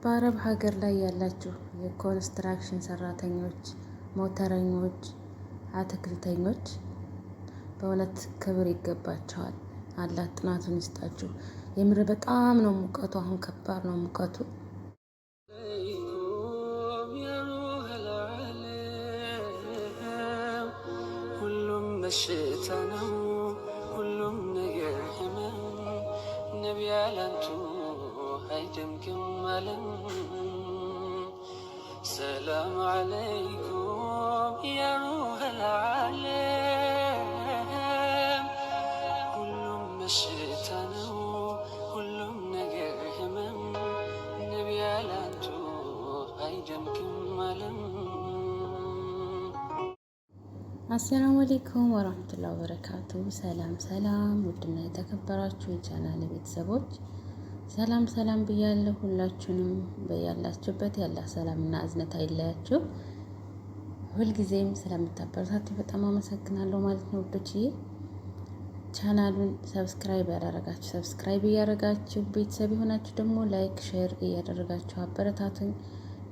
በአረብ ሀገር ላይ ያላችሁ የኮንስትራክሽን ሰራተኞች፣ ሞተረኞች፣ አትክልተኞች በእውነት ክብር ይገባቸዋል። አላህ ጥናቱን ይስጣችሁ። የምር በጣም ነው ሙቀቱ፣ አሁን ከባድ ነው ሙቀቱ። ሁሉም በሽታ ነው፣ ሁሉም ነገር ህመም። ነቢ ያላንቱ አይደምግም አለም። ሰላም አለይኩም ያ ሩሐል ዓለም። ሁሉም በሽታ ነው፣ ሁሉም ነገር ህመም። ነቢ ያላንቱ አይደምግም አለም። አሰላሙ አለይኩም ወራህመቱላሂ ወበረካቱ። ሰላም ሰላም፣ ውድና የተከበራችሁ የቻናሌ ቤተሰቦች ሰላም ሰላም ብያለሁ። ሁላችሁንም በያላችሁበት ያለ ሰላምና እዝነት አይለያችሁ። ሁልጊዜም ስለምታበረታቱ በጣም አመሰግናለሁ ማለት ነው ውዶችዬ። ቻናሉን ሰብስክራይብ ያደረጋችሁ ሰብስክራይብ እያደረጋችሁ፣ ቤተሰብ የሆናችሁ ደግሞ ላይክ ሼር እያደረጋችሁ አበረታቱኝ።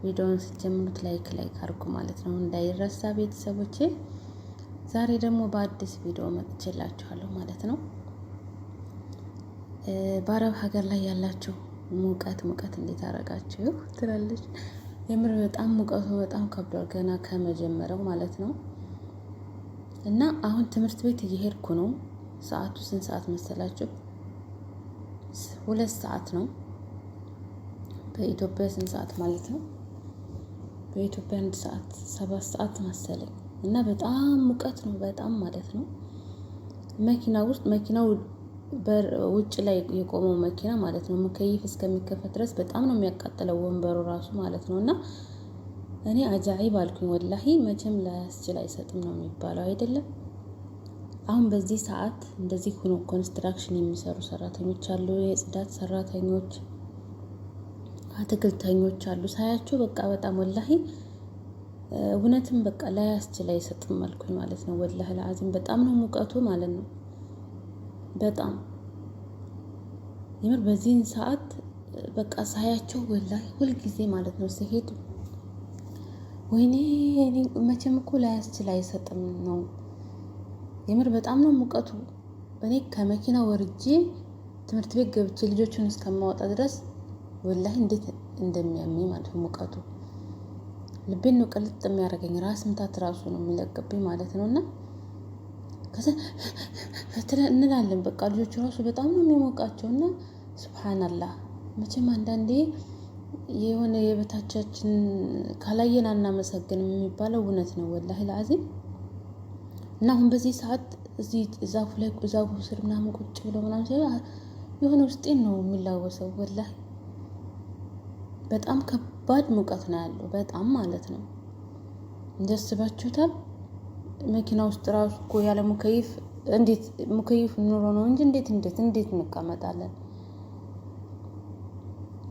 ቪዲዮውን ስትጀምሩት ላይክ አድርጉ ማለት ነው እንዳይረሳ ቤተሰቦቼ። ዛሬ ደግሞ በአዲስ ቪዲዮ መጥቼላችኋለሁ ማለት ነው። በአረብ ሀገር ላይ ያላችሁ ሙቀት እንዴት አደረጋችሁ ትላለች። የምር በጣም ሙቀቱ በጣም ከብዷል፣ ገና ከመጀመሪያው ማለት ነው። እና አሁን ትምህርት ቤት እየሄድኩ ነው። ሰዓቱ ስንት ሰዓት መሰላችሁ? 2 ሰዓት ነው። በኢትዮጵያ ስንት ሰዓት ማለት ነው? በኢትዮጵያ 1 ሰዓት 7 ሰዓት መሰለኝ። እና በጣም ሙቀት ነው፣ በጣም ማለት ነው። መኪናው ውጭ ላይ የቆመው መኪና ማለት ነው ሙከይፍ እስከሚከፈት ድረስ በጣም ነው የሚያቃጥለው ወንበሩ ራሱ ማለት ነው። እና እኔ አጃኢብ አልኩኝ ወላሂ። መቼም ላያስችል አይሰጥም ነው የሚባለው አይደለም። አሁን በዚህ ሰዓት እንደዚህ ሆኖ ኮንስትራክሽን የሚሰሩ ሰራተኞች አሉ፣ የጽዳት ሰራተኞች፣ አትክልተኞች አሉ። ሳያቸው በቃ በጣም ወላሂ እውነትም በቃ ላያስችል አይሰጥም አልኩኝ ማለት ነው። ወላሂ ለአዚም በጣም ነው ሙቀቱ ማለት ነው። በጣም የምር በዚህን ሰዓት በቃ ሳያቸው ወላሂ ሁልጊዜ ማለት ነው ሲሄድ ወይኔ መቼም እኮ ላያስችል አይሰጥም ነው የምር በጣም ነው ሙቀቱ። እኔ ከመኪና ወርጄ ትምህርት ቤት ገብቼ ልጆቹን እስከማወጣ ድረስ ወላሂ እንዴት እንደሚያመኝ ማለት ነው ሙቀቱ። ልቤን ነው ቅልጥ የሚያደርገኝ፣ ራስ ምታት ራሱ ነው የሚለቅብኝ ማለት ነውና ከዛ እንላለን በቃ ልጆቹ ራሱ በጣም ነው የሚሞቃቸውና ሱብሃንአላህ። መቼም አንዳንዴ የሆነ የበታቻችን ካላየን አናመሰግንም የሚባለው እውነት ነው ወላሂ ለአዚም። እና አሁን በዚህ ሰዓት እዚህ ዛፉ ስር ምናምን ቁጭ ብለው ምናምን የሆነ ውስጤን ነው የሚላወሰው ወላሂ። በጣም ከባድ ሙቀት ነው ያለው፣ በጣም ማለት ነው። እንደስባችሁታል መኪና ውስጥ ራሱ እኮ ያለ ሙከይፍ እንዴት ሙከይፍ ኑሮ ነው እንጂ እንዴት እንቀመጣለን?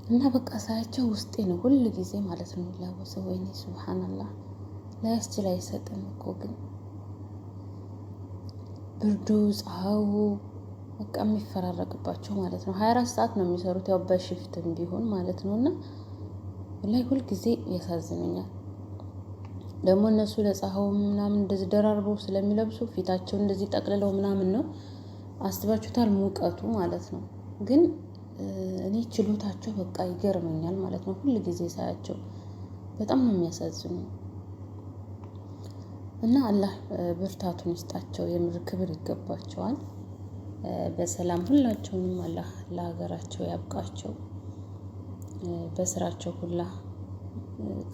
እና በቃ ሳያቸው ውስጤ ነው ሁል ጊዜ ማለት ነው የሚላወሰው። ወይኔ ሱብሃንአላህ ላያስችል አይሰጥም እኮ ግን ብርዱ ፀሐዩ በቃ የሚፈራረቅባቸው ማለት ነው። 24 ሰዓት ነው የሚሰሩት ያው በሽፍትም ቢሆን ማለት ነውና ላይ ሁል ጊዜ ያሳዝነኛል። ደግሞ እነሱ ለፀሐዩ ምናምን እንደዚህ ደራርበው ስለሚለብሱ ፊታቸው እንደዚህ ጠቅልለው ምናምን ነው። አስባችሁታል ሙቀቱ ማለት ነው። ግን እኔ ችሎታቸው በቃ ይገርመኛል ማለት ነው። ሁል ጊዜ ሳያቸው በጣም ነው የሚያሳዝኑ። እና አላህ ብርታቱን ይስጣቸው፣ የምር ክብር ይገባቸዋል። በሰላም ሁላቸውንም አላህ ለሀገራቸው ያብቃቸው፣ በስራቸው ሁላ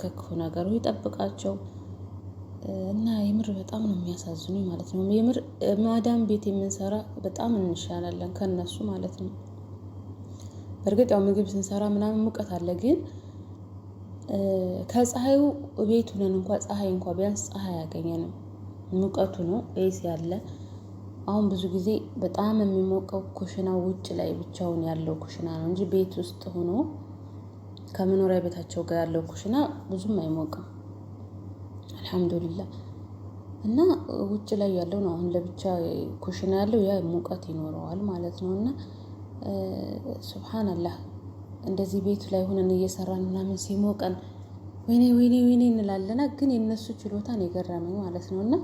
ከክፉ ነገሩ ይጠብቃቸው። እና የምር በጣም ነው የሚያሳዝኑኝ ማለት ነው። የምር ማዳም ቤት የምንሰራ በጣም እንሻላለን ከነሱ ማለት ነው። በእርግጥ ያው ምግብ ስንሰራ ምናምን ሙቀት አለ፣ ግን ከፀሐዩ ቤቱ ነን እንኳን ፀሐይ እንኳን ቢያንስ ፀሐይ ያገኘንም ሙቀቱ ነው። ኤሲ አለ። አሁን ብዙ ጊዜ በጣም የሚሞቀው ኩሽናው ውጭ ላይ ብቻውን ያለው ኩሽና ነው እንጂ ቤት ውስጥ ሆኖ ከመኖሪያ ቤታቸው ጋር ያለው ኩሽና ብዙም አይሞቅም አልሐምዱሊላህ። እና ውጭ ላይ ያለው ነው አሁን ለብቻ ኩሽና ያለው ያ ሙቀት ይኖረዋል ማለት ነውና ሱብሃንአላህ እንደዚህ ቤቱ ላይ ሆነን እየሰራን ምናምን ሲሞቀን ወይኔ ወይኔ ወይኔ እንላለና ግን የነሱ ችሎታን የገረመኝ ማለት ነው። እና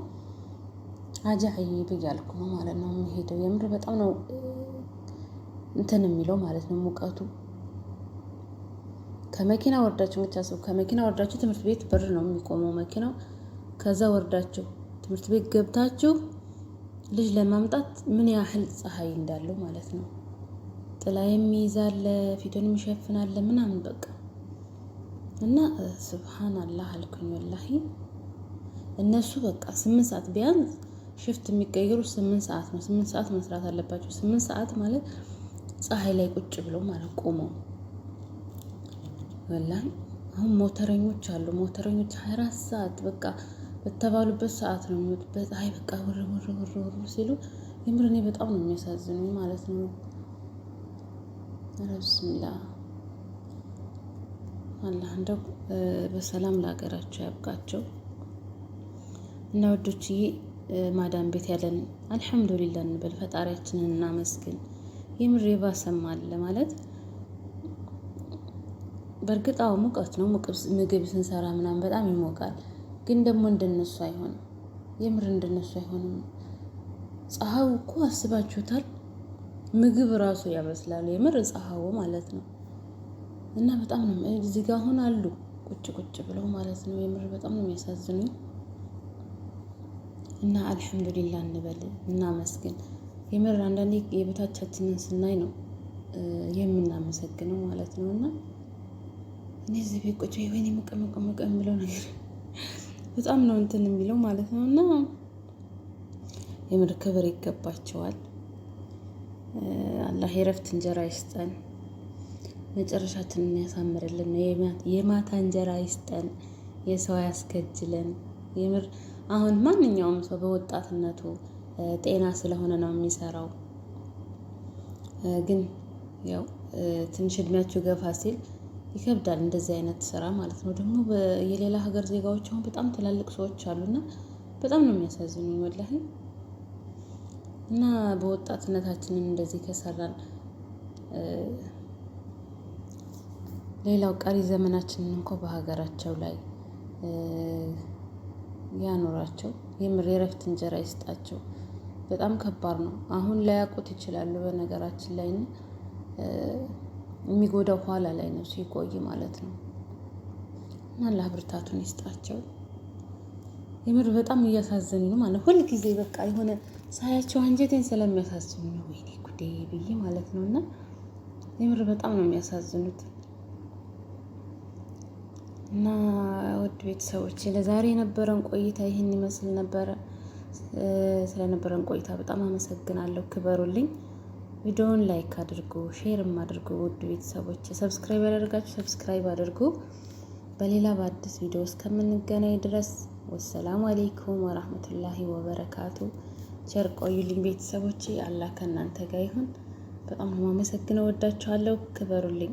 አጃኢብ እያልኩ ነው ማለት ነው የሚሄደው። የምር በጣም ነው እንትን የሚለው ማለት ነው ሙቀቱ። ከመኪና ወርዳችሁ ብቻ ሰው ከመኪና ወርዳችሁ ትምህርት ቤት በር ነው የሚቆመው መኪናው። ከዛ ወርዳችሁ ትምህርት ቤት ገብታችሁ ልጅ ለማምጣት ምን ያህል ፀሐይ እንዳለው ማለት ነው። ጥላ የሚይዛለ ፊቱን የሚሸፍናለ ምናምን በቃ እና ሱብሃንአላህ አልኩኝ ወላሂ። እነሱ በቃ 8 ሰዓት ቢያንስ ሽፍት የሚቀየሩ 8 ሰዓት ነው። 8 ሰዓት መስራት አለባቸው። 8 ሰዓት ማለት ፀሐይ ላይ ቁጭ ብሎ ማለት ቆመው ወላሂ። አሁን ሞተረኞች አሉ። ሞተረኞች 24 ሰዓት በቃ በተባሉበት ሰዓት ነው የሚወጡት። በፀሐይ በቃ ወር ሲሉ የምር እኔ በጣም ነው የሚያሳዝኑኝ ማለት ነው። ቢስሚላህ አላህ እንደው በሰላም ለሀገራቸው ያብቃቸው እና ወዶችዬ ማዳም ቤት ያለን አልሐምዱሊላህ እንበል፣ ፈጣሪያችንን እናመስግን። የምር የባሰም አለ ማለት በእርግጥ አዎ ሙቀት ነው። ምግብ ስንሰራ ምናምን በጣም ይሞቃል። ግን ደግሞ እንደነሱ አይሆንም። የምር እንደነሱ አይሆንም። ፀሐዩ እኮ አስባችሁታል? ምግብ ራሱ ያበስላል የምር ፀሐዩ ማለት ነው። እና በጣም ነው እዚህ ጋር አሁን አሉ ቁጭ ቁጭ ብለው ማለት ነው። የምር በጣም ነው የሚያሳዝኑኝ። እና አልሐምዱሊላህ እንበል እናመስግን። የምር አንዳንዴ የቤታችንን ስናይ ነው የምናመሰግነው ማለት ነው። እና እኔ እዚህ ቤት ቁጭ ወይኔ መቀመቅ የሚለው ነገር በጣም ነው እንትን የሚለው ማለት ነው። እና የምር ክብር ይገባቸዋል። አላህ የረፍት እንጀራ ይስጠን፣ መጨረሻችንን ያሳምርልን፣ የማታ እንጀራ ይስጠን፣ የሰው ያስከጅለን። የምር አሁን ማንኛውም ሰው በወጣትነቱ ጤና ስለሆነ ነው የሚሰራው። ግን ያው ትንሽ እድሜያቸው ገፋ ሲል ይከብዳል እንደዚህ አይነት ስራ ማለት ነው። ደግሞ የሌላ ሀገር ዜጋዎች አሁን በጣም ትላልቅ ሰዎች አሉና በጣም ነው የሚያሳዝኑኝ ወላሂ። እና በወጣትነታችንን እንደዚህ ከሰራን ሌላው ቀሪ ዘመናችንን እንኳን በሀገራቸው ላይ ያኖራቸው። የምር የረፍት እንጀራ ይስጣቸው። በጣም ከባድ ነው። አሁን ላያውቁት ይችላሉ በነገራችን ላይ የሚጎዳው ኋላ ላይ ነው ሲቆይ ማለት ነው። እና አላህ ብርታቱን ይስጣቸው። የምር በጣም እያሳዘኑ ነው ማለት ሁል ጊዜ በቃ የሆነ ሳያቸው አንጀቴን ስለሚያሳዝኑ ነው ወይኔ ጉዴ ብዬ ማለት ነው። እና የምር በጣም ነው የሚያሳዝኑት። እና ውድ ቤተሰቦች ለዛሬ የነበረን ቆይታ ይህን ይመስል ነበረ። ስለነበረን ቆይታ በጣም አመሰግናለሁ። ክበሩልኝ። ቪዲዮውን ላይክ አድርጉ፣ ሼርም አድርጉ። ውድ ቤተሰቦች ሰብስክራይብ ያደርጋችሁ ሰብስክራይብ አድርጉ። በሌላ በአዲስ ቪዲዮ እስከምንገናኝ ድረስ ወሰላሙ አሌይኩም ወራህመቱላሂ ወበረካቱ። ቸር ቆዩልኝ ቤተሰቦቼ። አላህ ከእናንተ ጋር ይሁን። በጣም ነው የማመሰግነው። ወዳችኋለሁ። ክበሩልኝ።